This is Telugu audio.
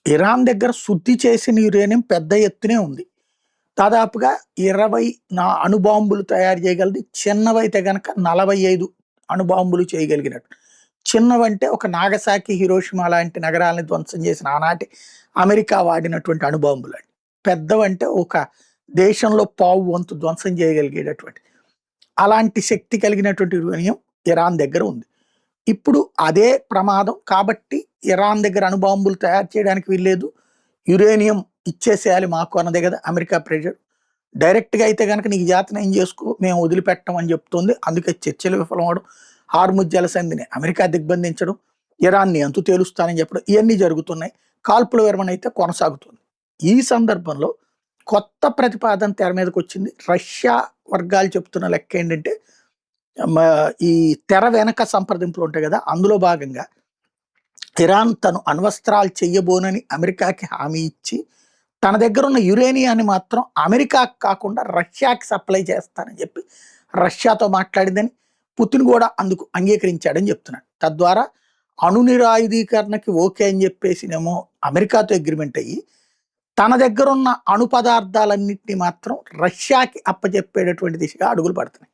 ఇరాన్ దగ్గర శుద్ధి చేసిన యురేనియం పెద్ద ఎత్తునే ఉంది. దాదాపుగా 20 అణుబాంబులు తయారు చేయగలది. చిన్నవైతే గనక 45 అణుబాంబులు చేయగలిగినట్టు. చిన్నవంటే ఒక నాగసాకి, హిరోషిమా లాంటి నగరాలను ధ్వంసం చేసిన ఆనాటి అమెరికా వాడినటువంటి అణుబాంబులండి. పెద్దవంటే ఒక దేశంలో పావు వంతు ధ్వంసం చేయగలిగేటటువంటి అలాంటి శక్తి కలిగినటువంటి యురేనియం ఇరాన్ దగ్గర ఉంది. ఇప్పుడు అదే ప్రమాదం కాబట్టి ఇరాన్ దగ్గర అణుబాంబులు తయారు చేయడానికి వీల్లేదు. యురేనియం ఇచ్చేసేయాలి మాకు అన్నదే కదా అమెరికా ప్రెషర్. డైరెక్ట్‌గా అయితే గనక నీకు చేతనైం చేసుకో, మేము వదిలిపెట్టం అని చెప్తోంది. అందుకే చర్చలు విఫలమవ్వడం, హార్ముజ్ జలసంధిని అమెరికా దిగ్బంధించడం, ఇరాన్‌ని అంతు తేలుస్తానని చెప్పడం ఇయన్నీ జరుగుతున్నాయి. కాల్పుల విరమణ అయితే కొనసాగుతుంది. ఈ సందర్భంలో కొత్త ప్రతిపాదన తెర మీదకొచ్చింది. రష్యా వర్గాలు చెప్తున్న లెక్కేంటంటే మ ఈ తెర వెనక సంప్రదింపులు ఉంటాయి గదా! అందులో భాగంగా ఇరాన్ తను అణ్వస్త్రాలు చెయ్యబోనని అమెరికాకి హామీ ఇచ్చి, తన దగ్గరున్న యురేనియాన్ని మాత్రం అమెరికాకి కాకుండా రష్యాకి సప్లై చేస్తానని చెప్పి రష్యాతో మాట్లాడిందని, పుతిన్ గూడా అందుకు అంగీకరించాడని చెప్తున్నాడు. తద్వారా అణు నిరాయుధీకరణకి ఓకే అని చెప్పేసినేమో అమెరికాతో అగ్రిమెంట్ అయ్యి, తన దగ్గరున్న అణు పదార్థాలన్నిటిని మాత్రం రష్యాకి అప్పజెప్పేటటువంటి దిశగా అడుగులు పడుతున్నాయి.